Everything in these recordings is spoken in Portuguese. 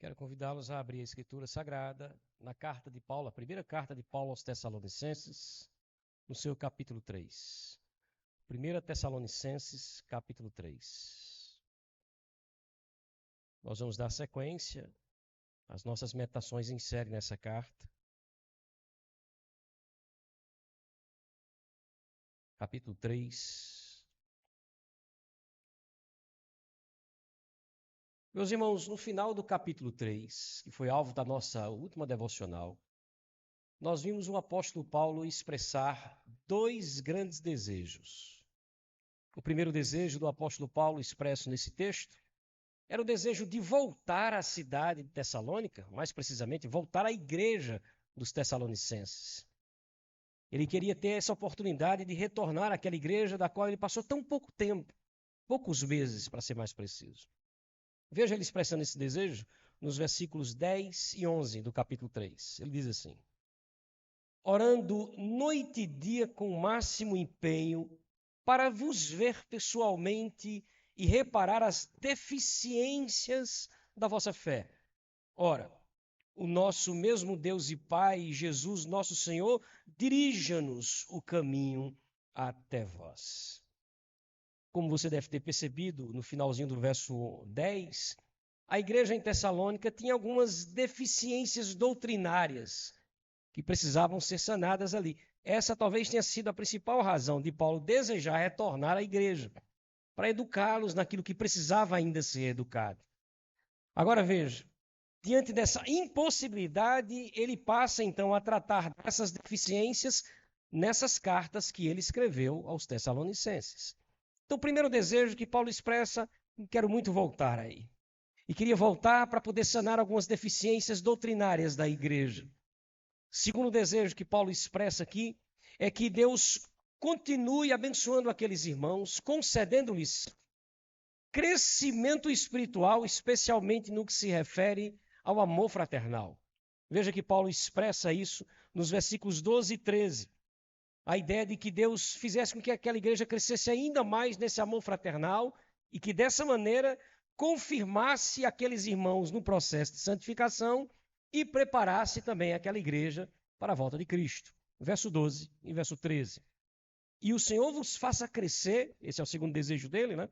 Quero convidá-los a abrir a Escritura Sagrada na carta de Paulo, a primeira carta de Paulo aos Tessalonicenses, no seu capítulo 3. 1 Tessalonicenses, capítulo 3. Nós vamos dar sequência às nossas meditações em série nessa carta. Capítulo 3. Meus irmãos, no final do capítulo 3, que foi alvo da nossa última devocional, nós vimos o apóstolo Paulo expressar dois grandes desejos. O primeiro desejo do apóstolo Paulo expresso nesse texto era o desejo de voltar à cidade de Tessalônica, mais precisamente, voltar à igreja dos Tessalonicenses. Ele queria ter essa oportunidade de retornar àquela igreja da qual ele passou tão pouco tempo, poucos meses, para ser mais preciso. Veja ele expressando esse desejo nos versículos 10 e 11 do capítulo 3. Ele diz assim: orando noite e dia com o máximo empenho para vos ver pessoalmente e reparar as deficiências da vossa fé. Ora, o nosso mesmo Deus e Pai, Jesus nosso Senhor, dirija-nos o caminho até vós. Como você deve ter percebido no finalzinho do verso 10, a igreja em Tessalônica tinha algumas deficiências doutrinárias que precisavam ser sanadas ali. Essa talvez tenha sido a principal razão de Paulo desejar retornar à igreja, para educá-los naquilo que precisava ainda ser educado. Agora veja, diante dessa impossibilidade, ele passa então a tratar dessas deficiências nessas cartas que ele escreveu aos Tessalonicenses. Então, o primeiro desejo que Paulo expressa, quero muito voltar aí. E queria voltar para poder sanar algumas deficiências doutrinárias da igreja. Segundo desejo que Paulo expressa aqui é que Deus continue abençoando aqueles irmãos, concedendo-lhes crescimento espiritual, especialmente no que se refere ao amor fraternal. Veja que Paulo expressa isso nos versículos 12 e 13. A ideia de que Deus fizesse com que aquela igreja crescesse ainda mais nesse amor fraternal e que dessa maneira confirmasse aqueles irmãos no processo de santificação e preparasse também aquela igreja para a volta de Cristo. Verso 12 e verso 13. E o Senhor vos faça crescer, esse é o segundo desejo dele, né?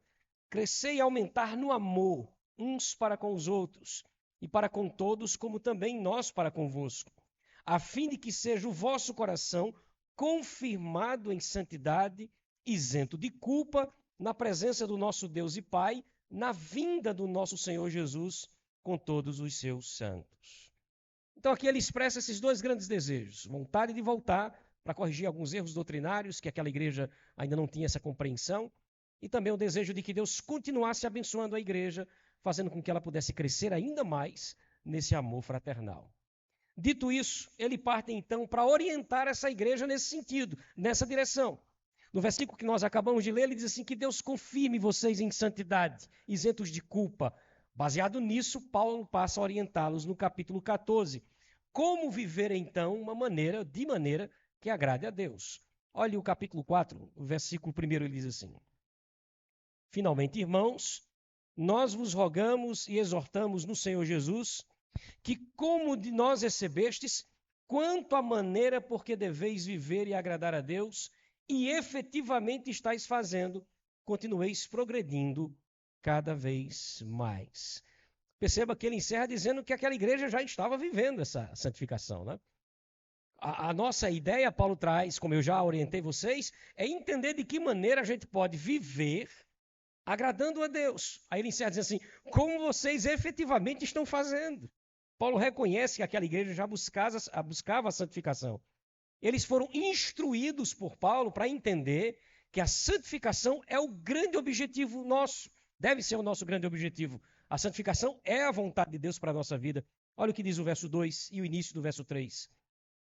Crescer e aumentar no amor, uns para com os outros, e para com todos, como também nós para convosco, a fim de que seja o vosso coração confirmado em santidade, isento de culpa, na presença do nosso Deus e Pai, na vinda do nosso Senhor Jesus com todos os seus santos. Então aqui ele expressa esses dois grandes desejos, vontade de voltar para corrigir alguns erros doutrinários, que aquela igreja ainda não tinha essa compreensão, e também o desejo de que Deus continuasse abençoando a igreja, fazendo com que ela pudesse crescer ainda mais nesse amor fraternal. Dito isso, ele parte então para orientar essa igreja nesse sentido, nessa direção. No versículo que nós acabamos de ler, ele diz assim, que Deus confirme vocês em santidade, isentos de culpa. Baseado nisso, Paulo passa a orientá-los no capítulo 14. Como viver então de maneira que agrade a Deus. Olhe o capítulo 4, o versículo 1, ele diz assim: finalmente, irmãos, nós vos rogamos e exortamos no Senhor Jesus, que como de nós recebestes, quanto à maneira por que deveis viver e agradar a Deus, e efetivamente estáis fazendo, continueis progredindo cada vez mais. Perceba que ele encerra dizendo que aquela igreja já estava vivendo essa santificação, né? A nossa ideia, Paulo traz, como eu já orientei vocês, é entender de que maneira a gente pode viver agradando a Deus. Aí ele encerra dizendo assim, como vocês efetivamente estão fazendo. Paulo reconhece que aquela igreja já buscava a santificação. Eles foram instruídos por Paulo para entender que a santificação é o grande objetivo nosso, deve ser o nosso grande objetivo. A santificação é a vontade de Deus para a nossa vida. Olha o que diz o verso 2 e o início do verso 3.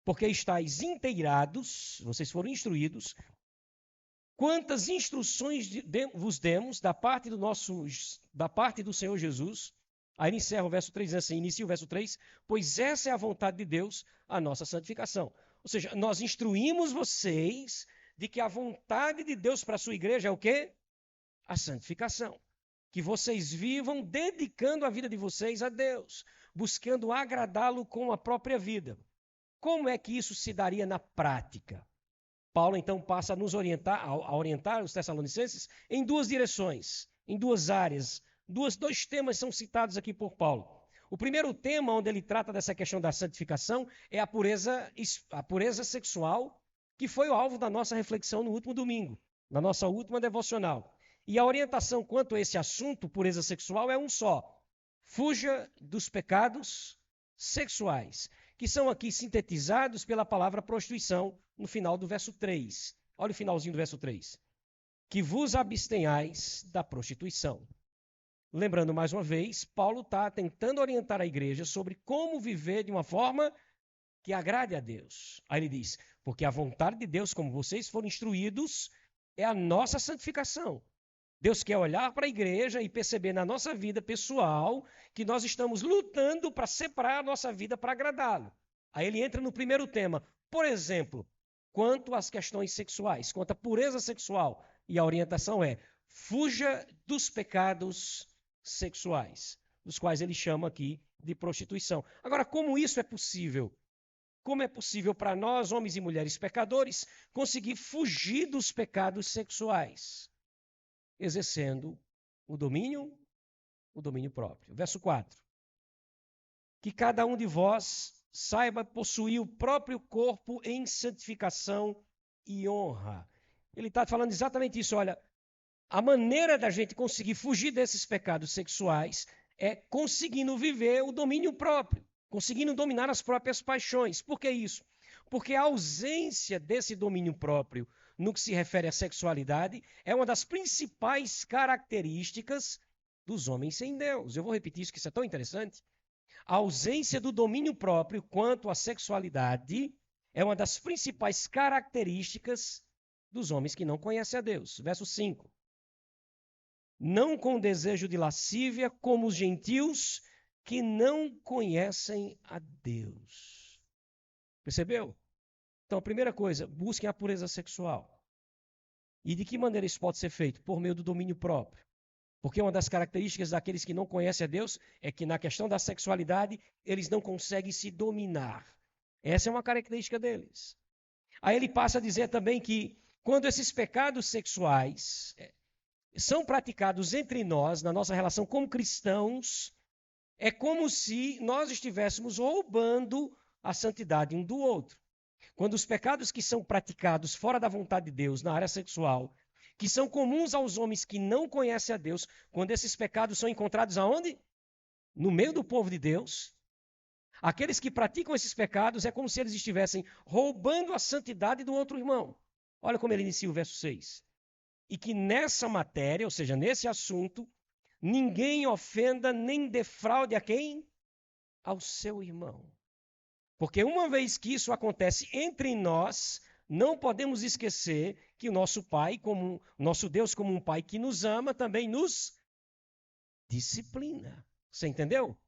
Porque estáis inteirados, vocês foram instruídos, quantas instruções vos demos da parte do Senhor Jesus. Aí ele encerra o verso 3, assim, inicia o verso 3, pois essa é a vontade de Deus, a nossa santificação. Ou seja, nós instruímos vocês de que a vontade de Deus para a sua igreja é o quê? A santificação. que vocês vivam dedicando a vida de vocês a Deus, buscando agradá-lo com a própria vida. Como é que isso se daria na prática? Paulo, então, passa a nos orientar, a orientar os Tessalonicenses em duas direções, em duas áreas. Dois temas são citados aqui por Paulo. O primeiro tema, onde ele trata dessa questão da santificação, é a pureza sexual, que foi o alvo da nossa reflexão no último domingo, na nossa última devocional. E a orientação quanto a esse assunto, pureza sexual, é um só. Fuja dos pecados sexuais, que são aqui sintetizados pela palavra prostituição, no final do verso 3. Olha o finalzinho do verso 3. Que vos abstenhais da prostituição. Lembrando mais uma vez, Paulo está tentando orientar a igreja sobre como viver de uma forma que agrade a Deus. Aí ele diz, porque a vontade de Deus, como vocês foram instruídos, é a nossa santificação. Deus quer olhar para a igreja e perceber na nossa vida pessoal que nós estamos lutando para separar a nossa vida para agradá-lo. Aí ele entra no primeiro tema. Por exemplo, quanto às questões sexuais, quanto à pureza sexual. E a orientação é, fuja dos pecados sexuais, dos quais ele chama aqui de prostituição. Agora, como isso é possível? Como é possível para nós, homens e mulheres pecadores, conseguir fugir dos pecados sexuais? Exercendo o domínio próprio. Verso 4. Que cada um de vós saiba possuir o próprio corpo em santificação e honra. Ele está falando exatamente isso. Olha, a maneira da gente conseguir fugir desses pecados sexuais é conseguindo viver o domínio próprio, conseguindo dominar as próprias paixões. Por que isso? Porque a ausência desse domínio próprio no que se refere à sexualidade é uma das principais características dos homens sem Deus. Eu vou repetir isso, que isso é tão interessante. A ausência do domínio próprio quanto à sexualidade é uma das principais características dos homens que não conhecem a Deus. Verso 5. Não com desejo de lascívia, como os gentios que não conhecem a Deus. Percebeu? Então, a primeira coisa, busquem a pureza sexual. E de que maneira isso pode ser feito? Por meio do domínio próprio. Porque uma das características daqueles que não conhecem a Deus é que na questão da sexualidade, eles não conseguem se dominar. Essa é uma característica deles. Aí ele passa a dizer também que quando esses pecados sexuais são praticados entre nós, na nossa relação como cristãos, é como se nós estivéssemos roubando a santidade um do outro. Quando os pecados que são praticados fora da vontade de Deus, na área sexual, que são comuns aos homens que não conhecem a Deus, quando esses pecados são encontrados aonde? No meio do povo de Deus. Aqueles que praticam esses pecados é como se eles estivessem roubando a santidade do outro irmão. Olha como ele inicia o verso 6. E que nessa matéria, ou seja, nesse assunto, ninguém ofenda nem defraude a quem? Ao seu irmão. Porque uma vez que isso acontece entre nós, não podemos esquecer que o nosso Pai, nosso Deus como um Pai que nos ama, também nos disciplina. Você entendeu?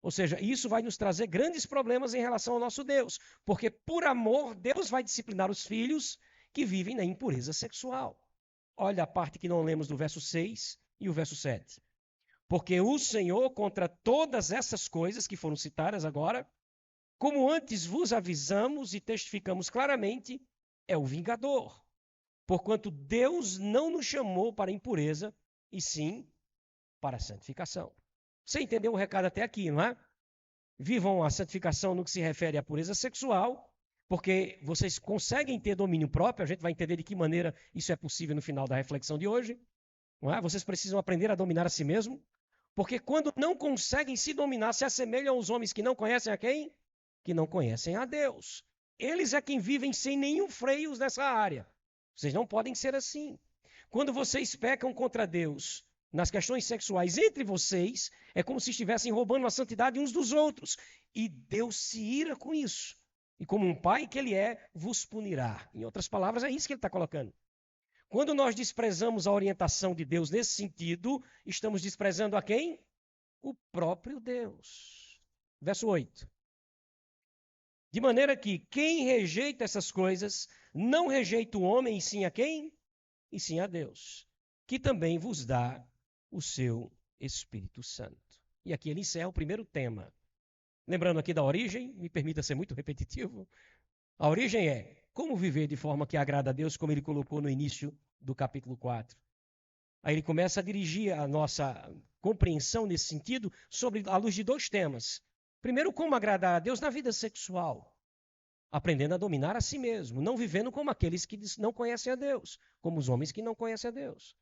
Ou seja, isso vai nos trazer grandes problemas em relação ao nosso Deus. Porque por amor, Deus vai disciplinar os filhos que vivem na impureza sexual. Olha a parte que não lemos do verso 6 e o verso 7. Porque o Senhor, contra todas essas coisas que foram citadas agora, como antes vos avisamos e testificamos claramente, é o vingador. Porquanto Deus não nos chamou para a impureza, e sim para a santificação. Você entendeu o recado até aqui, não é? Vivam a santificação no que se refere à pureza sexual, porque vocês conseguem ter domínio próprio, a gente vai entender de que maneira isso é possível no final da reflexão de hoje. Não é? Vocês precisam aprender a dominar a si mesmo, porque quando não conseguem se dominar, se assemelham aos homens que não conhecem a quem? Que não conhecem a Deus. Eles é quem vivem sem nenhum freio nessa área. Vocês não podem ser assim. Quando vocês pecam contra Deus nas questões sexuais entre vocês, é como se estivessem roubando a santidade uns dos outros. E Deus se ira com isso. E como um pai que ele é, vos punirá. Em outras palavras, é isso que ele está colocando. Quando nós desprezamos a orientação de Deus nesse sentido, estamos desprezando a quem? O próprio Deus. Verso 8. De maneira que quem rejeita essas coisas, não rejeita o homem, e sim a quem? E sim a Deus, que também vos dá o seu Espírito Santo. E aqui ele encerra o primeiro tema. Lembrando aqui da origem, me permita ser muito repetitivo, a origem é como viver de forma que agrada a Deus, como ele colocou no início do capítulo 4. Aí ele começa a dirigir a nossa compreensão nesse sentido à luz de dois temas. Primeiro, como agradar a Deus na vida sexual, aprendendo a dominar a si mesmo, não vivendo como aqueles que não conhecem a Deus, como os homens que não conhecem a Deus.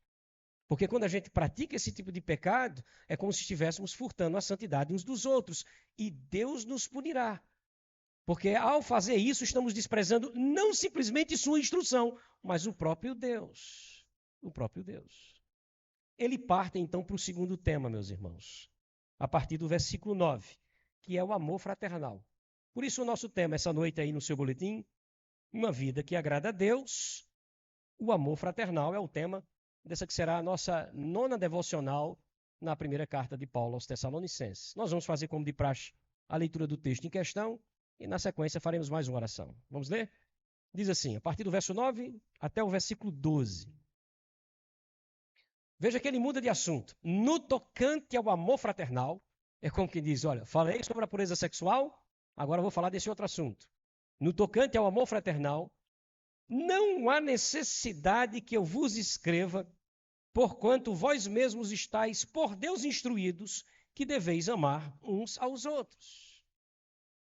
Porque quando a gente pratica esse tipo de pecado, é como se estivéssemos furtando a santidade uns dos outros. E Deus nos punirá. Porque ao fazer isso, estamos desprezando não simplesmente sua instrução, mas o próprio Deus. O próprio Deus. Ele parte então para o segundo tema, meus irmãos, a partir do versículo 9, que é o amor fraternal. Por isso o nosso tema essa noite aí no seu boletim, uma vida que agrada a Deus, o amor fraternal é o tema dessa que será a nossa 9ª devocional na primeira carta de Paulo aos Tessalonicenses. Nós vamos fazer como de praxe a leitura do texto em questão e na sequência faremos mais uma oração. Vamos ler? Diz assim, a partir do verso 9 até o versículo 12. Veja que ele muda de assunto. No tocante ao amor fraternal, é como que diz, olha, falei sobre a pureza sexual, agora vou falar desse outro assunto. No tocante ao amor fraternal, não há necessidade que eu vos escreva, porquanto vós mesmos estáis por Deus instruídos que deveis amar uns aos outros.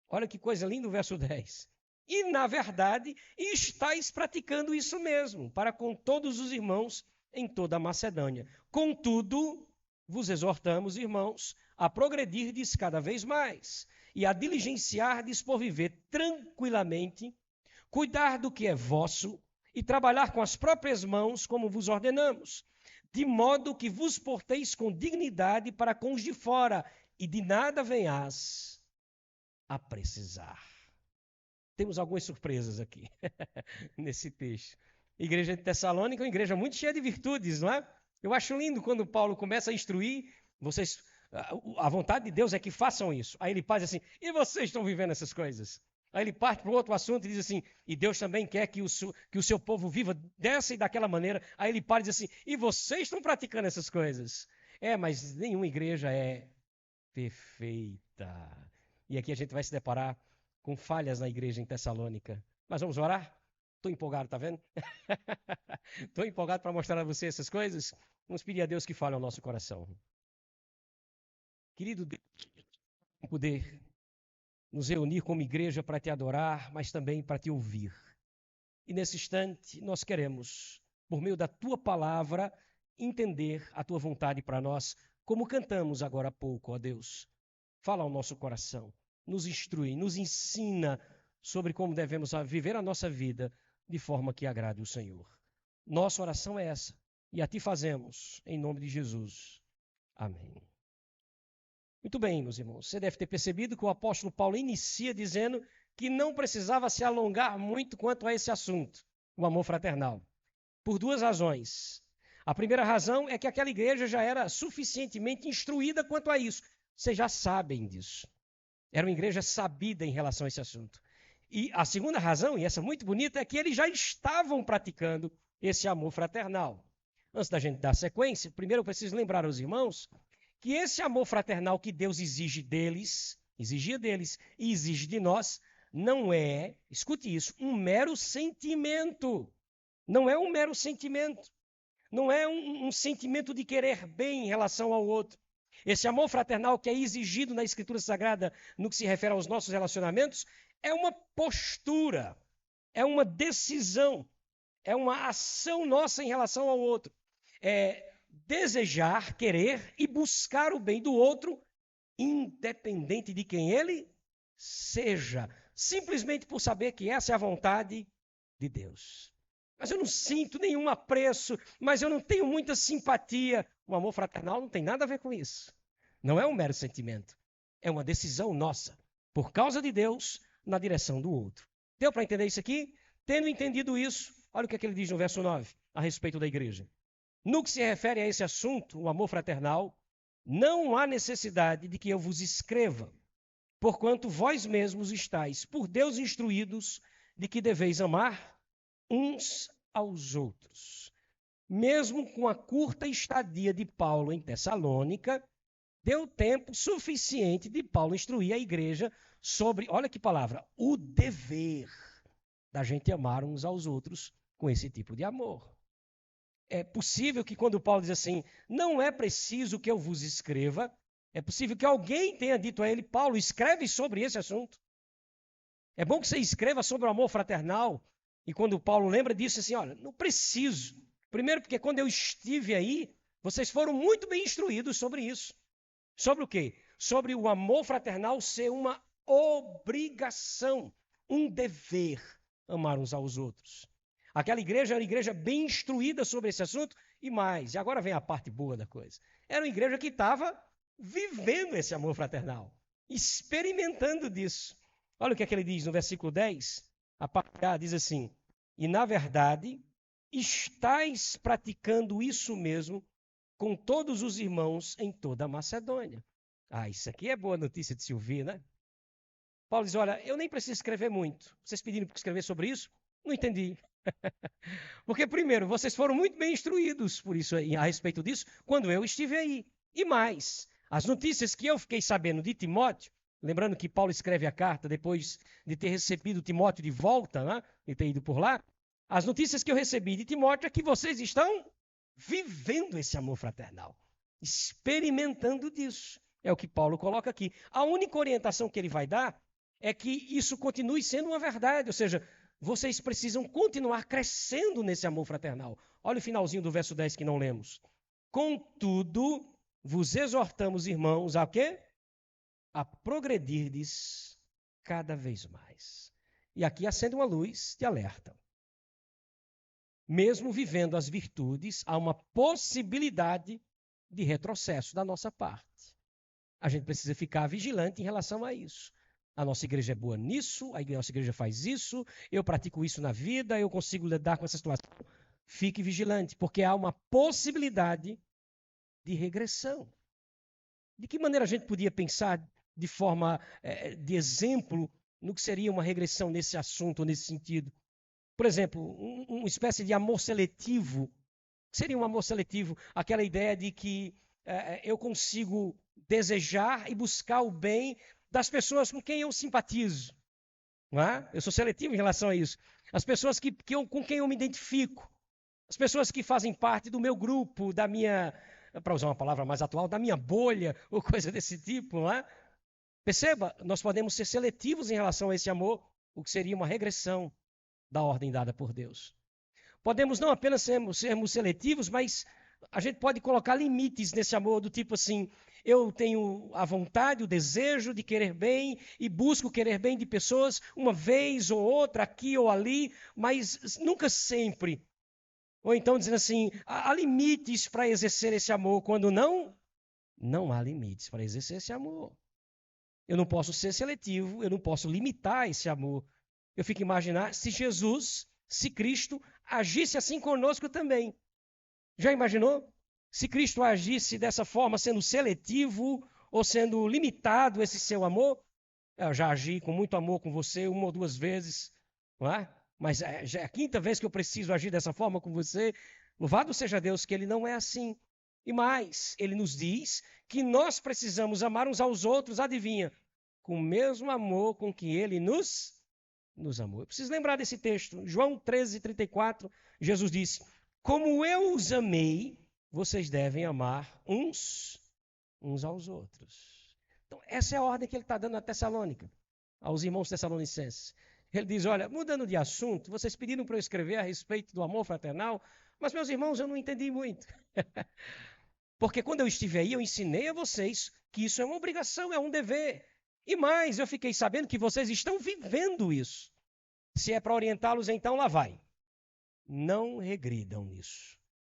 Olha que coisa linda o verso 10. E, na verdade, estáis praticando isso mesmo, para com todos os irmãos em toda a Macedônia. Contudo, vos exortamos, irmãos, a progredirdes cada vez mais e a diligenciardes por viver tranquilamente, cuidar do que é vosso e trabalhar com as próprias mãos, como vos ordenamos, de modo que vos porteis com dignidade para com os de fora e de nada venhais a precisar. Temos algumas surpresas aqui nesse texto. Igreja de Tessalônica é uma igreja muito cheia de virtudes, não é? Eu acho lindo quando Paulo começa a instruir, vocês, a vontade de Deus é que façam isso. Aí ele faz assim, e vocês estão vivendo essas coisas? Aí ele parte para outro assunto e diz assim, e Deus também quer que o seu povo viva dessa e daquela maneira. Aí ele para e diz assim, e vocês estão praticando essas coisas? Mas nenhuma igreja é perfeita. E aqui a gente vai se deparar com falhas na igreja em Tessalônica. Mas vamos orar? Estou empolgado, tá vendo? Estou empolgado para mostrar a você essas coisas. Vamos pedir a Deus que fale ao nosso coração. Querido Deus, poder nos reunir como igreja para te adorar, mas também para te ouvir. E nesse instante nós queremos, por meio da tua palavra, entender a tua vontade para nós, como cantamos agora há pouco, ó Deus. Fala ao nosso coração, nos instrui, nos ensina sobre como devemos viver a nossa vida de forma que agrade o Senhor. Nossa oração é essa, e a ti fazemos, em nome de Jesus. Amém. Muito bem, meus irmãos, você deve ter percebido que o apóstolo Paulo inicia dizendo que não precisava se alongar muito quanto a esse assunto, o amor fraternal, por duas razões. A primeira razão é que aquela igreja já era suficientemente instruída quanto a isso. Vocês já sabem disso. Era uma igreja sabida em relação a esse assunto. E a segunda razão, e essa muito bonita, é que eles já estavam praticando esse amor fraternal. Antes da gente dar sequência, primeiro eu preciso lembrar aos irmãos que esse amor fraternal que Deus exigia deles e exige de nós, não é, escute isso, um mero sentimento. Não é um mero sentimento. Não é um sentimento de querer bem em relação ao outro. Esse amor fraternal que é exigido na Escritura Sagrada no que se refere aos nossos relacionamentos é uma postura, é uma decisão, é uma ação nossa em relação ao outro. É desejar, querer e buscar o bem do outro, independente de quem ele seja, simplesmente por saber que essa é a vontade de Deus. Mas eu não sinto nenhum apreço, mas eu não tenho muita simpatia. O amor fraternal não tem nada a ver com isso. Não é um mero sentimento, é uma decisão nossa, por causa de Deus, na direção do outro. Deu para entender isso aqui? Tendo entendido isso, olha o que ele diz no verso 9, a respeito da igreja. No que se refere a esse assunto, o amor fraternal, não há necessidade de que eu vos escreva, porquanto vós mesmos estáis, por Deus instruídos, de que deveis amar uns aos outros. mesmo com a curta estadia de Paulo em Tessalônica, deu tempo suficiente de Paulo instruir a igreja sobre, olha que palavra, o dever da gente amar uns aos outros com esse tipo de amor. É possível que quando Paulo diz assim, não é preciso que eu vos escreva, é possível que alguém tenha dito a ele, Paulo, escreve sobre esse assunto. É bom que você escreva sobre o amor fraternal. E quando Paulo lembra disso, assim, olha, não preciso. Primeiro porque quando eu estive aí, vocês foram muito bem instruídos sobre isso. Sobre o quê? Sobre o amor fraternal ser uma obrigação, um dever, amar uns aos outros. Aquela igreja era uma igreja bem instruída sobre esse assunto e mais. E agora vem a parte boa da coisa. Era uma igreja que estava vivendo esse amor fraternal, experimentando disso. Olha o que é que ele diz no versículo 10. A parte A diz assim, e na verdade, estáis praticando isso mesmo com todos os irmãos em toda a Macedônia. Ah, isso aqui é boa notícia de se ouvir, né? Paulo diz, olha, eu nem preciso escrever muito. Vocês pediram para escrever sobre isso? Não entendi. Porque, primeiro, vocês foram muito bem instruídos por isso a respeito disso quando eu estive aí. E mais, as notícias que eu fiquei sabendo de Timóteo, lembrando que Paulo escreve a carta depois de ter recebido Timóteo de volta, né, de ter ido por lá, as notícias que eu recebi de Timóteo é que vocês estão vivendo esse amor fraternal, experimentando disso. É o que Paulo coloca aqui. A única orientação que ele vai dar é que isso continue sendo uma verdade, ou seja, vocês precisam continuar crescendo nesse amor fraternal. Olha o finalzinho do verso 10 que não lemos. Contudo, vos exortamos, irmãos, a quê? A progredirdes cada vez mais. E aqui acende uma luz de alerta. Mesmo vivendo as virtudes, há uma possibilidade de retrocesso da nossa parte. A gente precisa ficar vigilante em relação a isso. A nossa igreja é boa nisso, a nossa igreja faz isso, eu pratico isso na vida, eu consigo lidar com essa situação. Fique vigilante, porque há uma possibilidade de regressão. De que maneira a gente podia pensar de forma de exemplo no que seria uma regressão nesse assunto, nesse sentido? Por exemplo, uma espécie de amor seletivo. O que seria um amor seletivo? Aquela ideia de que eu consigo desejar e buscar o bem das pessoas com quem eu simpatizo. Não é? Eu sou seletivo em relação a isso. As pessoas com quem eu me identifico. As pessoas que fazem parte do meu grupo, da minha, para usar uma palavra mais atual, da minha bolha, ou coisa desse tipo. Não é? Perceba, nós podemos ser seletivos em relação a esse amor, o que seria uma regressão da ordem dada por Deus. Podemos não apenas sermos seletivos, mas a gente pode colocar limites nesse amor, do tipo assim, eu tenho a vontade, o desejo de querer bem e busco querer bem de pessoas uma vez ou outra, aqui ou ali, mas nunca sempre. Ou então dizendo assim, há limites para exercer esse amor, quando não há limites para exercer esse amor. Eu não posso ser seletivo, eu não posso limitar esse amor. Eu fico imaginando se Jesus, se Cristo, agisse assim conosco também. Já imaginou? Se Cristo agisse dessa forma, sendo seletivo ou sendo limitado esse seu amor? Eu já agi com muito amor com você uma ou duas vezes, não é? Mas já é a quinta vez que eu preciso agir dessa forma com você. Louvado seja Deus que ele não é assim. E mais, ele nos diz que nós precisamos amar uns aos outros, adivinha? Com o mesmo amor com que ele nos amou. Eu preciso lembrar desse texto. João 13:34, Jesus disse, como eu os amei, vocês devem amar uns aos outros. Então, essa é a ordem que ele está dando a Tessalônica, aos irmãos tessalonicenses. Ele diz, olha, mudando de assunto, vocês pediram para eu escrever a respeito do amor fraternal, mas, meus irmãos, eu não entendi muito. Porque quando eu estive aí, eu ensinei a vocês que isso é uma obrigação, é um dever. E mais, eu fiquei sabendo que vocês estão vivendo isso. Se é para orientá-los, então lá vai. Não regridam nisso.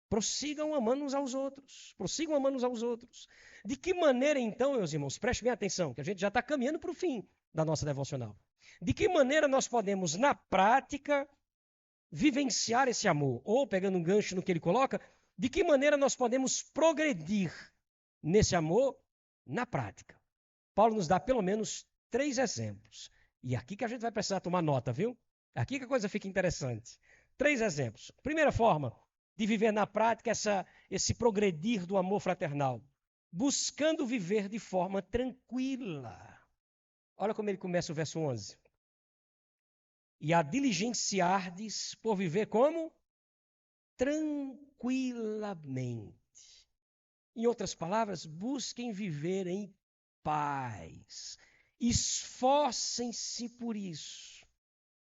Prossigam amando uns aos outros. Prossigam amando uns aos outros. De que maneira, então, meus irmãos, prestem bem atenção, que a gente já está caminhando para o fim da nossa devocional. De que maneira nós podemos, na prática, vivenciar esse amor? Ou, pegando um gancho no que ele coloca, de que maneira nós podemos progredir nesse amor na prática? Paulo nos dá pelo menos 3 exemplos. E aqui que a gente vai precisar tomar nota, viu? Aqui que a coisa fica interessante. 3 exemplos. Primeira forma de viver na prática esse progredir do amor fraternal, buscando viver de forma tranquila. Olha como ele começa o verso 11. E a diligenciardes por viver como? Tranquilamente. Em outras palavras, busquem viver em paz. Esforcem-se por isso.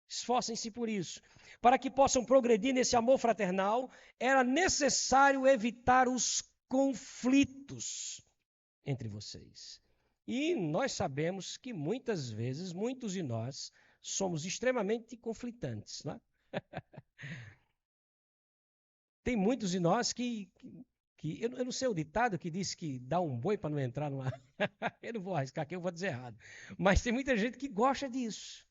Esforcem-se por isso. Para que possam progredir nesse amor fraternal, era necessário evitar os conflitos entre vocês. E nós sabemos que muitas vezes, muitos de nós, somos extremamente conflitantes, não é? Tem muitos de nós que eu não sei o ditado que diz que dá um boi para não entrar numa... Eu não vou arriscar aqui, eu vou dizer errado. Mas tem muita gente que gosta disso,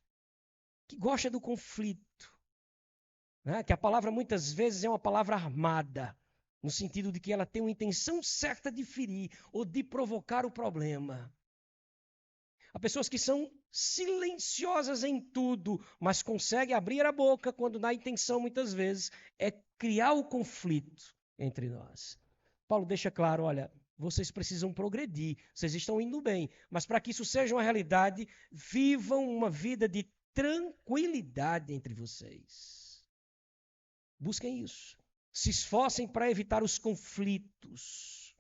que gosta do conflito. Né? Que a palavra muitas vezes é uma palavra armada, no sentido de que ela tem uma intenção certa de ferir ou de provocar o problema. Há pessoas que são silenciosas em tudo, mas conseguem abrir a boca quando na intenção, muitas vezes, é criar o conflito entre nós. Paulo deixa claro, olha, vocês precisam progredir, vocês estão indo bem, mas para que isso seja uma realidade, vivam uma vida de tranquilidade entre vocês. Busquem isso. Se esforcem para evitar os conflitos.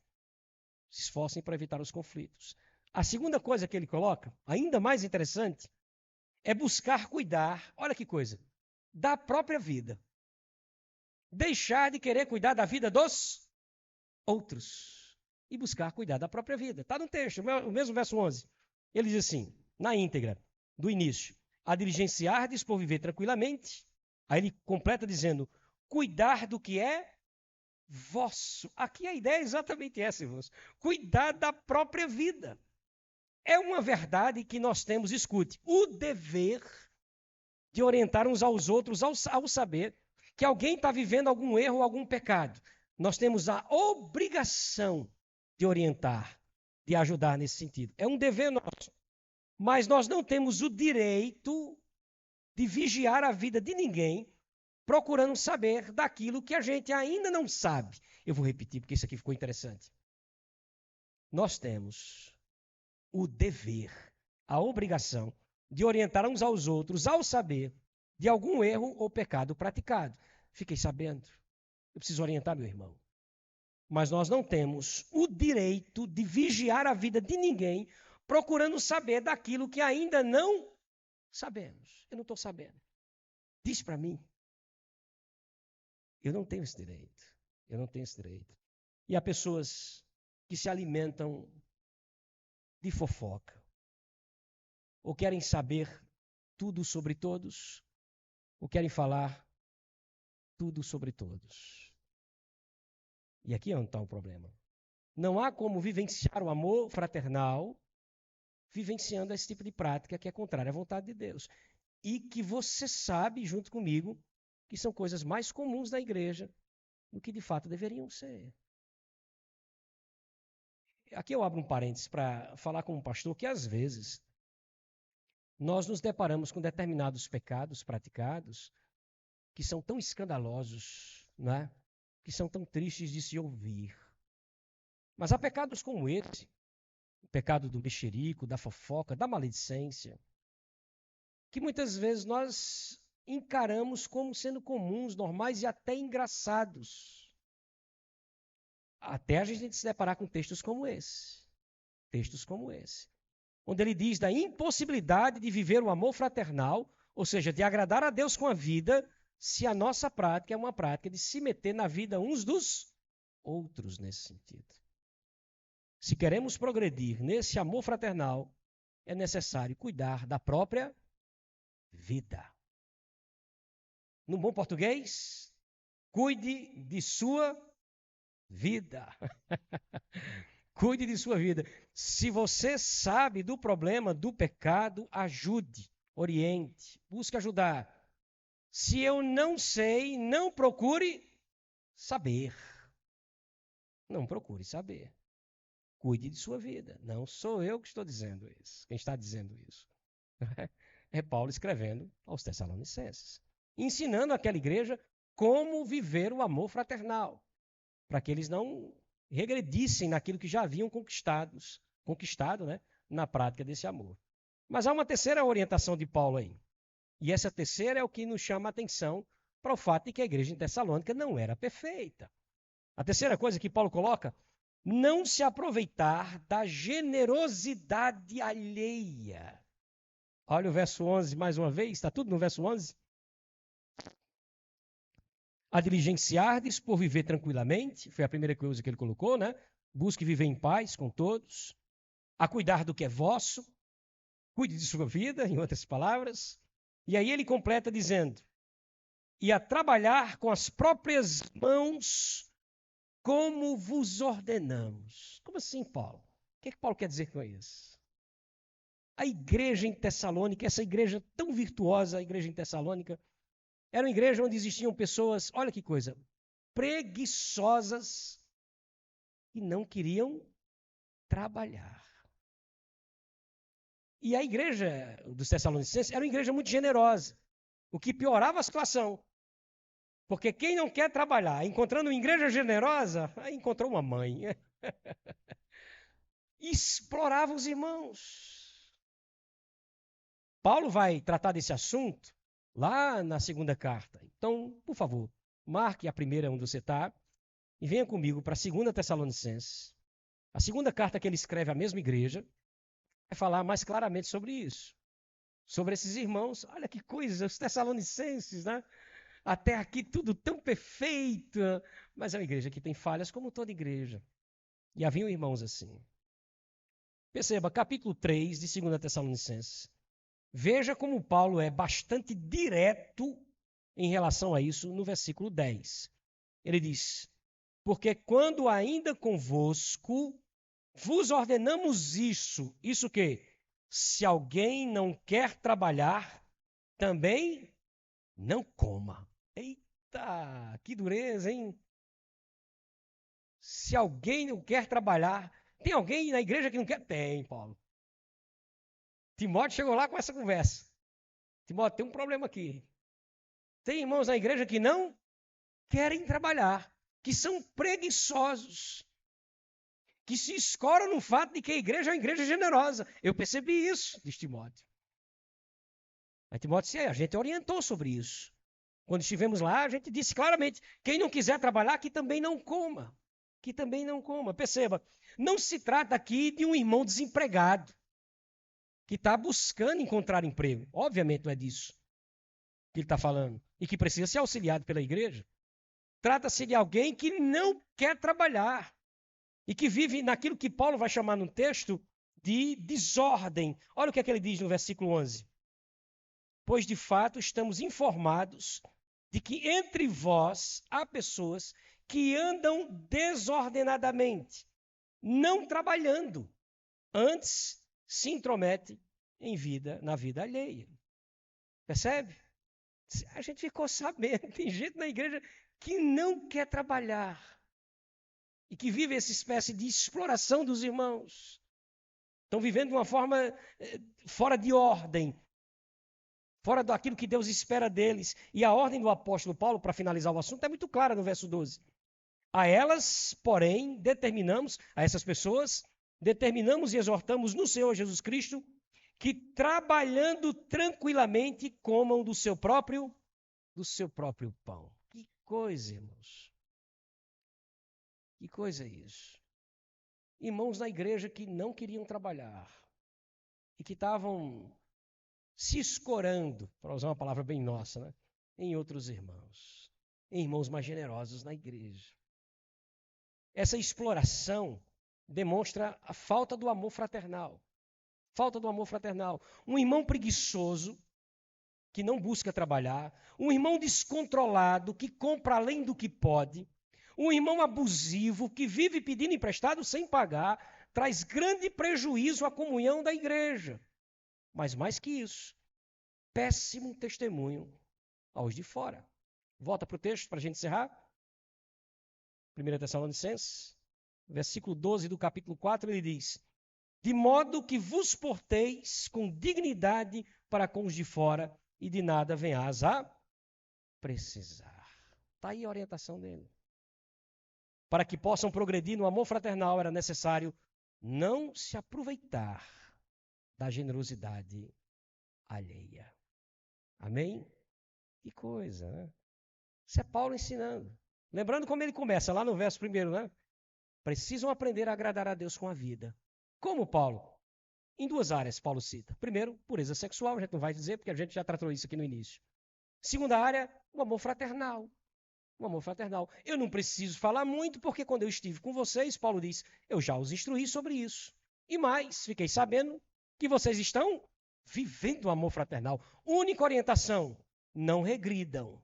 Se esforcem para evitar os conflitos. A segunda coisa que ele coloca, ainda mais interessante, é buscar cuidar, olha que coisa, da própria vida. Deixar de querer cuidar da vida dos outros e buscar cuidar da própria vida. Está no texto, o mesmo verso 11. Ele diz assim, na íntegra, do início, a diligenciardes por viver tranquilamente. Aí ele completa dizendo, cuidar do que é vosso. Aqui a ideia é exatamente essa, irmãos. Cuidar da própria vida. É uma verdade que nós temos, escute, o dever de orientar uns aos outros ao saber que alguém está vivendo algum erro ou algum pecado. Nós temos a obrigação de orientar, de ajudar nesse sentido. É um dever nosso. Mas nós não temos o direito de vigiar a vida de ninguém, procurando saber daquilo que a gente ainda não sabe. Eu vou repetir, porque isso aqui ficou interessante. Nós temos o dever, a obrigação de orientar uns aos outros ao saber de algum erro ou pecado praticado. Fiquei sabendo. Eu preciso orientar meu irmão. Mas nós não temos o direito de vigiar a vida de ninguém procurando saber daquilo que ainda não sabemos. Eu não estou sabendo. Diz para mim. Eu não tenho esse direito. Eu não tenho esse direito. E há pessoas que se alimentam de fofoca. Ou querem saber tudo sobre todos, ou querem falar tudo sobre todos. E aqui é onde está o problema. Não há como vivenciar o amor fraternal vivenciando esse tipo de prática que é contrária à vontade de Deus. E que você sabe, junto comigo, que são coisas mais comuns na igreja do que de fato deveriam ser. Aqui eu abro um parênteses para falar com um pastor que às vezes nós nos deparamos com determinados pecados praticados que são tão escandalosos, né? Que são tão tristes de se ouvir. Mas há pecados como esse, o pecado do mexerico, da fofoca, da maledicência, que muitas vezes nós encaramos como sendo comuns, normais e até engraçados. Até a gente se deparar com textos como esse. Textos como esse. Onde ele diz da impossibilidade de viver o amor fraternal, ou seja, de agradar a Deus com a vida, se a nossa prática é uma prática de se meter na vida uns dos outros nesse sentido. Se queremos progredir nesse amor fraternal, é necessário cuidar da própria vida. No bom português, cuide de sua vida. Cuide de sua vida. Se você sabe do problema, do pecado, ajude, oriente, busque ajudar. Se eu não sei, não procure saber. Não procure saber. Cuide de sua vida. Não sou eu que estou dizendo isso. Quem está dizendo isso é Paulo escrevendo aos Tessalonicenses. Ensinando aquela igreja como viver o amor fraternal, para que eles não regredissem naquilo que já haviam conquistado, né, na prática desse amor. Mas há uma terceira orientação de Paulo aí. E essa terceira é o que nos chama a atenção para o fato de que a igreja em Tessalônica não era perfeita. A terceira coisa que Paulo coloca, não se aproveitar da generosidade alheia. Olha o verso 11 mais uma vez, está tudo no verso 11. A diligenciardes por viver tranquilamente, foi a primeira coisa que ele colocou, né? Busque viver em paz com todos. A cuidar do que é vosso, cuide de sua vida, em outras palavras. E aí ele completa dizendo, e a trabalhar com as próprias mãos, como vos ordenamos. Como assim, Paulo? O que é que Paulo quer dizer com isso? A igreja em Tessalônica, essa igreja tão virtuosa, a igreja em Tessalônica, era uma igreja onde existiam pessoas, olha que coisa, preguiçosas e não queriam trabalhar. E a igreja dos Tessalonicenses era uma igreja muito generosa, o que piorava a situação. Porque quem não quer trabalhar, encontrando uma igreja generosa, encontrou uma mãe. E explorava os irmãos. Paulo vai tratar desse assunto lá na segunda carta. Então, por favor, marque a primeira onde você está e venha comigo para a segunda Tessalonicenses. A segunda carta que ele escreve à mesma igreja vai falar mais claramente sobre isso. Sobre esses irmãos. Olha que coisa, os Tessalonicenses, né? Até aqui tudo tão perfeito. Mas é uma igreja que tem falhas como toda igreja. E haviam irmãos assim. Perceba, capítulo 3 de 2 Tessalonicenses. Veja como Paulo é bastante direto em relação a isso no versículo 10. Ele diz, porque quando ainda convosco vos ordenamos isso. Isso que? Se alguém não quer trabalhar, também não coma. Eita, que dureza, hein? Se alguém não quer trabalhar, tem alguém na igreja que não quer? Tem, Paulo. Timóteo chegou lá com essa conversa. Timóteo, tem um problema aqui. Tem irmãos na igreja que não querem trabalhar, que são preguiçosos, que se escoram no fato de que a igreja é uma igreja generosa. Eu percebi isso, diz Timóteo. Mas Timóteo disse, a gente orientou sobre isso. Quando estivemos lá, a gente disse claramente, quem não quiser trabalhar, que também não coma. Que também não coma. Perceba, não se trata aqui de um irmão desempregado, que está buscando encontrar emprego. Obviamente não é disso que ele está falando. E que precisa ser auxiliado pela igreja. Trata-se de alguém que não quer trabalhar. E que vive naquilo que Paulo vai chamar no texto de desordem. Olha o que é que ele diz no versículo 11. Pois de fato estamos informados de que entre vós há pessoas que andam desordenadamente, não trabalhando, antes se intrometem na vida alheia. Percebe? A gente ficou sabendo, tem gente na igreja que não quer trabalhar e que vive essa espécie de exploração dos irmãos. Estão vivendo de uma forma fora de ordem, fora daquilo que Deus espera deles. E a ordem do apóstolo Paulo, para finalizar o assunto, é muito clara no verso 12. A elas, porém, a essas pessoas, determinamos e exortamos no Senhor Jesus Cristo, que trabalhando tranquilamente comam do seu próprio pão. Que coisa, irmãos. Que coisa é isso? Irmãos na igreja que não queriam trabalhar e que estavam se escorando, para usar uma palavra bem nossa, né? Em outros irmãos, em irmãos mais generosos na igreja. Essa exploração demonstra a falta do amor fraternal. Falta do amor fraternal. Um irmão preguiçoso, que não busca trabalhar, um irmão descontrolado, que compra além do que pode, um irmão abusivo, que vive pedindo emprestado sem pagar, traz grande prejuízo à comunhão da igreja. Mas mais que isso, péssimo testemunho aos de fora. Volta para o texto para a gente encerrar. 1 Tessalonicenses, versículo 12 do capítulo 4, ele diz, de modo que vos porteis com dignidade para com os de fora e de nada venhas a precisar. Está aí a orientação dele. Para que possam progredir no amor fraternal, era necessário não se aproveitar da generosidade alheia. Amém? Que coisa, né? Isso é Paulo ensinando. Lembrando como ele começa, lá no verso 1, né? Precisam aprender a agradar a Deus com a vida. Como, Paulo? Em 2 áreas, Paulo cita. Primeiro, pureza sexual, a gente não vai dizer, porque a gente já tratou isso aqui no início. Segunda área, o amor fraternal. O amor fraternal. Eu não preciso falar muito, porque quando eu estive com vocês, Paulo diz, eu já os instruí sobre isso. E mais, fiquei sabendo que vocês estão vivendo o amor fraternal. Única orientação, não regridam.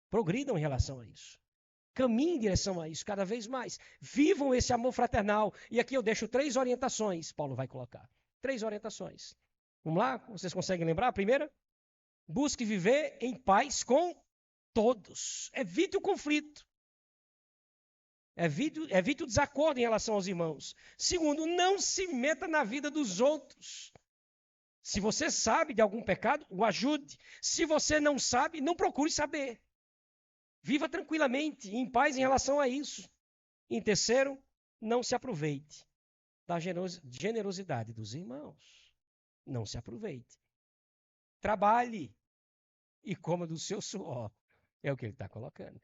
Progridam em relação a isso. Caminhem em direção a isso cada vez mais. Vivam esse amor fraternal. E aqui eu deixo 3 orientações, Paulo vai colocar. 3 orientações. Vamos lá? Vocês conseguem lembrar? A primeira? Busque viver em paz com todos. Evite o conflito. Evite o desacordo em relação aos irmãos. Segundo, não se meta na vida dos outros. Se você sabe de algum pecado, o ajude. Se você não sabe, não procure saber. Viva tranquilamente, em paz em relação a isso. Em terceiro, não se aproveite da generosidade dos irmãos. Não se aproveite. Trabalhe e coma do seu suor. É o que ele está colocando.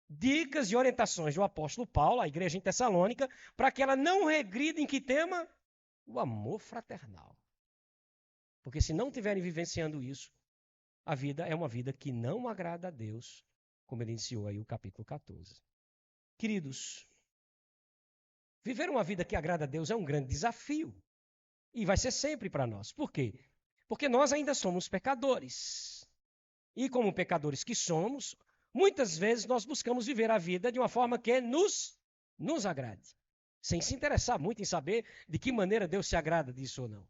Dicas e orientações do apóstolo Paulo, à igreja em Tessalônica, para que ela não regrida em que tema? O amor fraternal. Porque se não estiverem vivenciando isso, a vida é uma vida que não agrada a Deus, como ele iniciou aí o capítulo 14. Queridos, viver uma vida que agrada a Deus é um grande desafio. E vai ser sempre para nós. Por quê? Porque nós ainda somos pecadores. E como pecadores que somos, muitas vezes nós buscamos viver a vida de uma forma que nos agrade. Sem se interessar muito em saber de que maneira Deus se agrada disso ou não.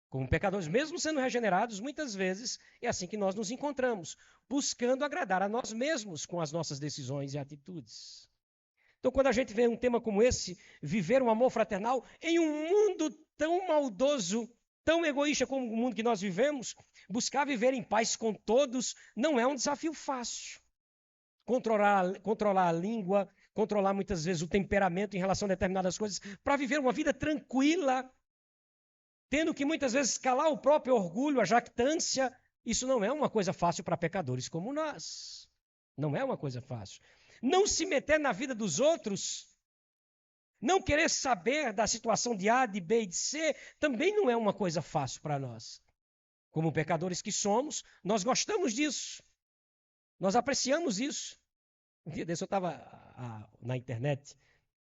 Como pecadores, mesmo sendo regenerados, muitas vezes é assim que nós nos encontramos, buscando agradar a nós mesmos com as nossas decisões e atitudes. Então, quando a gente vê um tema como esse, viver um amor fraternal, em um mundo tão maldoso, tão egoísta como o mundo que nós vivemos, buscar viver em paz com todos não é um desafio fácil. Controlar a língua, controlar muitas vezes o temperamento em relação a determinadas coisas, para viver uma vida tranquila, tendo que muitas vezes calar o próprio orgulho, a jactância, isso não é uma coisa fácil para pecadores como nós. Não é uma coisa fácil. Não se meter na vida dos outros, não querer saber da situação de A, de B e de C, também não é uma coisa fácil para nós. Como pecadores que somos, nós gostamos disso. Nós apreciamos isso. Um dia desse eu estava na internet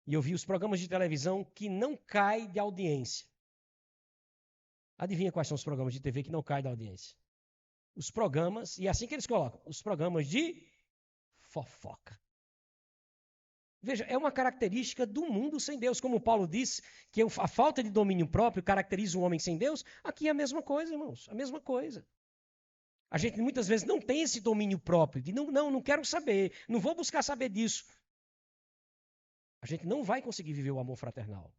e eu vi os programas de televisão que não caem de audiência. Adivinha quais são os programas de TV que não caem da audiência? Os programas, e é assim que eles colocam, os programas de fofoca. Veja, é uma característica do mundo sem Deus. Como Paulo disse, que a falta de domínio próprio caracteriza um homem sem Deus, aqui é a mesma coisa, irmãos, a mesma coisa. A gente muitas vezes não tem esse domínio próprio, de não quero saber, não vou buscar saber disso. A gente não vai conseguir viver o amor fraternal.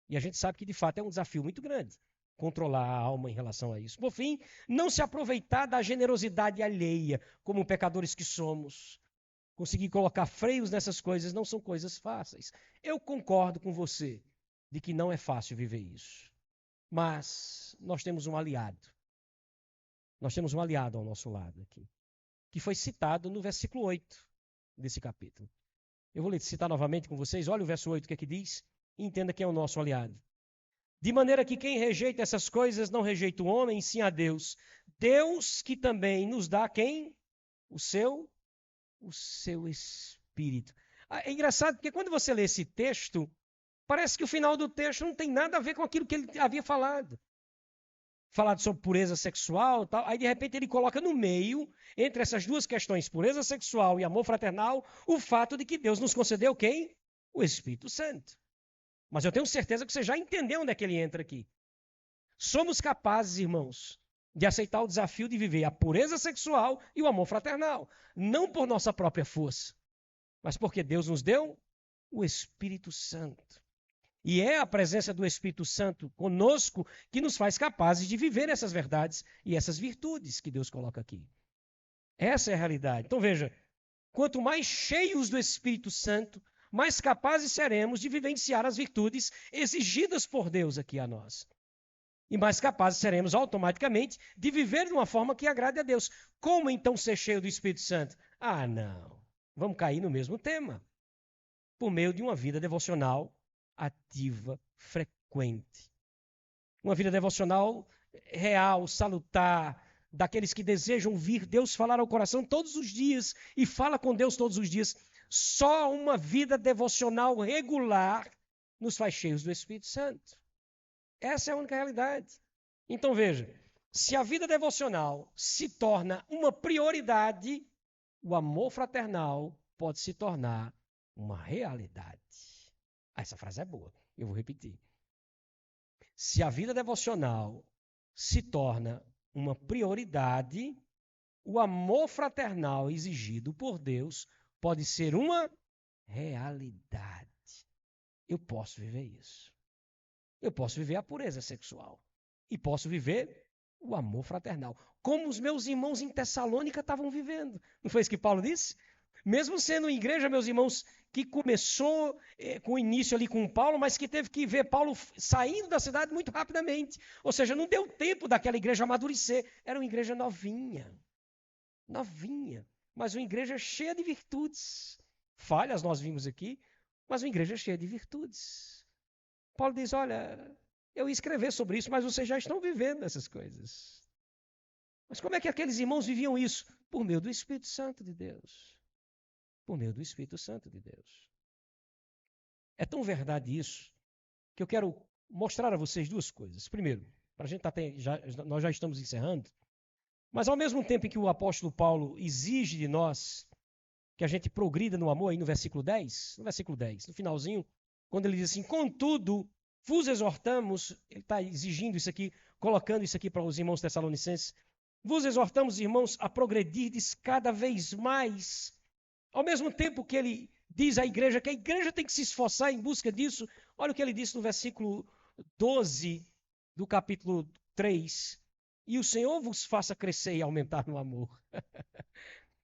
E a gente sabe que, de fato, é um desafio muito grande controlar a alma em relação a isso. Por fim, não se aproveitar da generosidade alheia, como pecadores que somos. Conseguir colocar freios nessas coisas não são coisas fáceis. Eu concordo com você de que não é fácil viver isso. Mas nós temos um aliado. Nós temos um aliado ao nosso lado aqui, que foi citado no versículo 8 desse capítulo. Eu vou citar novamente com vocês. Olha o verso 8, o que é que diz? E entenda quem é o nosso aliado. De maneira que quem rejeita essas coisas não rejeita o homem, sim a Deus. Deus que também nos dá quem? O seu Espírito. É engraçado porque quando você lê esse texto, parece que o final do texto não tem nada a ver com aquilo que ele havia falado. Falado sobre pureza sexual e tal. Aí de repente ele coloca no meio, entre essas duas questões, pureza sexual e amor fraternal, o fato de que Deus nos concedeu quem? O Espírito Santo. Mas eu tenho certeza que você já entendeu onde é que ele entra aqui. Somos capazes, irmãos, de aceitar o desafio de viver a pureza sexual e o amor fraternal. Não por nossa própria força, mas porque Deus nos deu o Espírito Santo. E é a presença do Espírito Santo conosco que nos faz capazes de viver essas verdades e essas virtudes que Deus coloca aqui. Essa é a realidade. Então veja, Quanto mais cheios do Espírito Santo, mais capazes seremos de vivenciar as virtudes exigidas por Deus aqui a nós. E mais capazes seremos automaticamente de viver de uma forma que agrade a Deus. Como então ser cheio do Espírito Santo? Ah, não. Vamos cair no mesmo tema. Por meio de uma vida devocional ativa, frequente. Uma vida devocional real, salutar, daqueles que desejam ouvir Deus falar ao coração todos os dias e fala com Deus todos os dias. Só uma vida devocional regular nos faz cheios do Espírito Santo. Essa é a única realidade. Então veja, se a vida devocional se torna uma prioridade, o amor fraternal pode se tornar uma realidade. Essa frase é boa, eu vou repetir. Se a vida devocional se torna uma prioridade, o amor fraternal exigido por Deus pode ser uma realidade. Eu posso viver isso. Eu posso viver a pureza sexual. E posso viver o amor fraternal. Como os meus irmãos em Tessalônica estavam vivendo. Não foi isso que Paulo disse? Mesmo sendo igreja, meus irmãos, que começou com o início ali com Paulo, mas que teve que ver Paulo saindo da cidade muito rapidamente. Ou seja, não deu tempo daquela igreja amadurecer. Era uma igreja novinha. Novinha. Mas uma igreja cheia de virtudes. Falhas nós vimos aqui, mas uma igreja cheia de virtudes. Paulo diz, olha, eu ia escrever sobre isso, mas vocês já estão vivendo essas coisas. Mas como é que aqueles irmãos viviam isso? Por meio do Espírito Santo de Deus. Por meio do Espírito Santo de Deus. É tão verdade isso, que eu quero mostrar a vocês duas coisas. Primeiro, nós já estamos encerrando, mas ao mesmo tempo em que o apóstolo Paulo exige de nós que a gente progrida no amor, aí no versículo 10, no finalzinho, quando ele diz assim, contudo, vos exortamos, ele está exigindo isso aqui, colocando isso aqui para os irmãos tessalonicenses, vos exortamos, irmãos, a progredirdes cada vez mais. Ao mesmo tempo que ele diz à igreja que a igreja tem que se esforçar em busca disso, olha o que ele disse no versículo 12 do capítulo 3, e o Senhor vos faça crescer e aumentar no amor.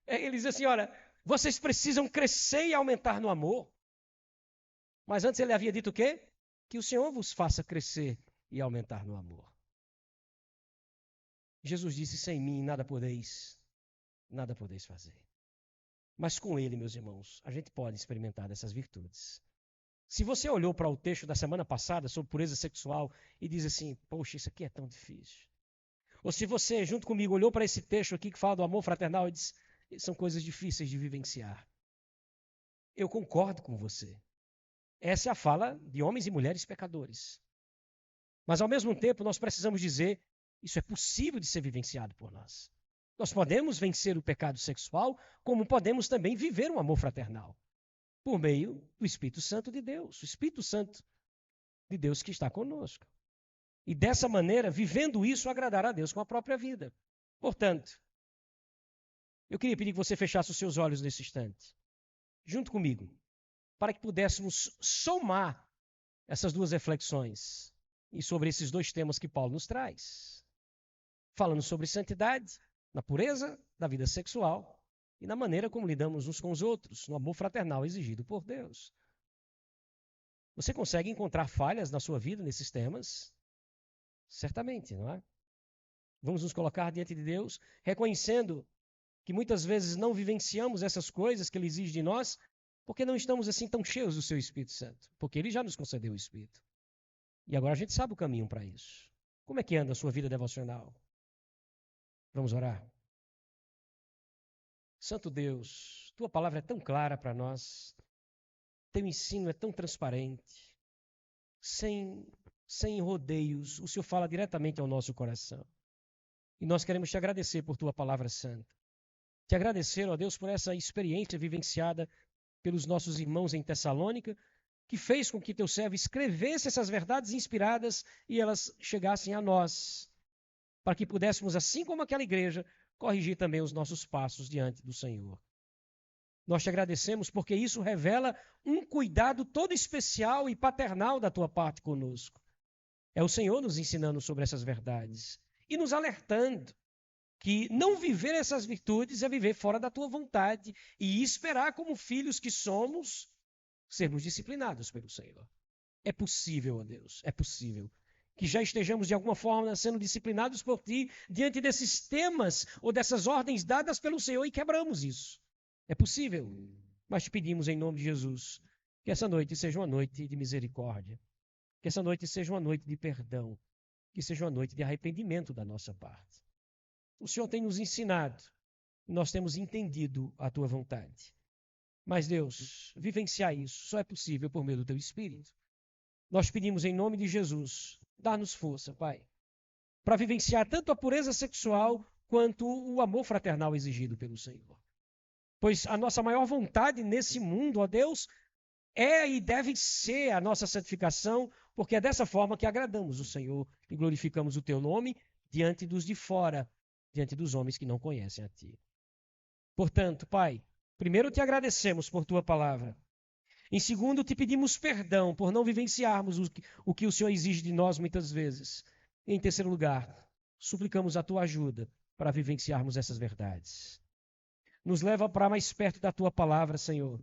Ele diz assim, olha, vocês precisam crescer e aumentar no amor. Mas antes ele havia dito o quê? Que o Senhor vos faça crescer e aumentar no amor. Jesus disse, sem mim nada podeis fazer. Mas com ele, meus irmãos, a gente pode experimentar dessas virtudes. Se você olhou para o texto da semana passada sobre pureza sexual e diz assim, poxa, isso aqui é tão difícil. Ou se você, junto comigo, olhou para esse texto aqui que fala do amor fraternal e diz, são coisas difíceis de vivenciar. Eu concordo com você. Essa é a fala de homens e mulheres pecadores. Mas, ao mesmo tempo, nós precisamos dizer, isso é possível de ser vivenciado por nós. Nós podemos vencer o pecado sexual, como podemos também viver um amor fraternal, por meio do Espírito Santo de Deus, o Espírito Santo de Deus que está conosco. E dessa maneira, vivendo isso, agradar a Deus com a própria vida. Portanto, eu queria pedir que você fechasse os seus olhos nesse instante, junto comigo, para que pudéssemos somar essas duas reflexões e sobre esses dois temas que Paulo nos traz. Falando sobre santidade, na pureza da vida sexual e na maneira como lidamos uns com os outros, no amor fraternal exigido por Deus. Você consegue encontrar falhas na sua vida nesses temas? Certamente, não é? Vamos nos colocar diante de Deus, reconhecendo que muitas vezes não vivenciamos essas coisas que Ele exige de nós, porque não estamos assim tão cheios do Seu Espírito Santo, porque Ele já nos concedeu o Espírito. E agora a gente sabe o caminho para isso. Como é que anda a sua vida devocional? Vamos orar. Santo Deus, Tua palavra é tão clara para nós, Teu ensino é tão transparente, sem rodeios, o Senhor fala diretamente ao nosso coração. E nós queremos Te agradecer por Tua palavra santa. Te agradecer, ó Deus, por essa experiência vivenciada pelos nossos irmãos em Tessalônica, que fez com que Teu servo escrevesse essas verdades inspiradas e elas chegassem a nós, para que pudéssemos, assim como aquela igreja, corrigir também os nossos passos diante do Senhor. Nós Te agradecemos porque isso revela um cuidado todo especial e paternal da Tua parte conosco. É o Senhor nos ensinando sobre essas verdades e nos alertando que não viver essas virtudes é viver fora da tua vontade e esperar, como filhos que somos, sermos disciplinados pelo Senhor. É possível, ó Deus, é possível que já estejamos de alguma forma sendo disciplinados por Ti diante desses temas ou dessas ordens dadas pelo Senhor e quebramos isso. É possível, mas te pedimos em nome de Jesus que essa noite seja uma noite de misericórdia, que essa noite seja uma noite de perdão, que seja uma noite de arrependimento da nossa parte. O Senhor tem nos ensinado, nós temos entendido a Tua vontade. Mas, Deus, vivenciar isso só é possível por meio do Teu Espírito. Nós pedimos em nome de Jesus, dá-nos força, Pai, para vivenciar tanto a pureza sexual quanto o amor fraternal exigido pelo Senhor. Pois a nossa maior vontade nesse mundo, ó Deus, é e deve ser a nossa santificação, porque é dessa forma que agradamos o Senhor e glorificamos o Teu nome diante dos de fora, diante dos homens que não conhecem a Ti. Portanto, Pai, primeiro te agradecemos por Tua palavra. Em segundo, te pedimos perdão por não vivenciarmos o que o Senhor exige de nós muitas vezes. E em terceiro lugar, suplicamos a Tua ajuda para vivenciarmos essas verdades. Nos leva para mais perto da Tua palavra, Senhor.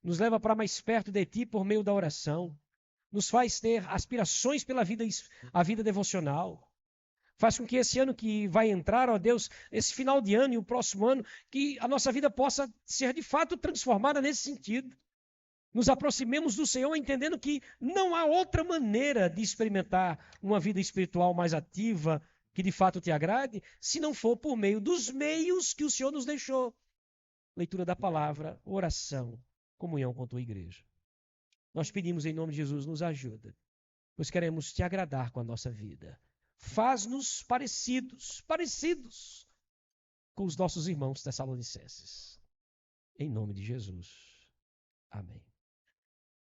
Nos leva para mais perto de Ti por meio da oração. Nos faz ter aspirações pela vida, a vida devocional. Faz com que esse ano que vai entrar, ó Deus, esse final de ano e o próximo ano, que a nossa vida possa ser de fato transformada nesse sentido. Nos aproximemos do Senhor entendendo que não há outra maneira de experimentar uma vida espiritual mais ativa, que de fato te agrade, se não for por meio dos meios que o Senhor nos deixou. Leitura da palavra, oração, comunhão com a tua igreja. Nós pedimos em nome de Jesus, nos ajuda, pois queremos te agradar com a nossa vida. Faz-nos parecidos com os nossos irmãos tessalonicenses. Em nome de Jesus. Amém.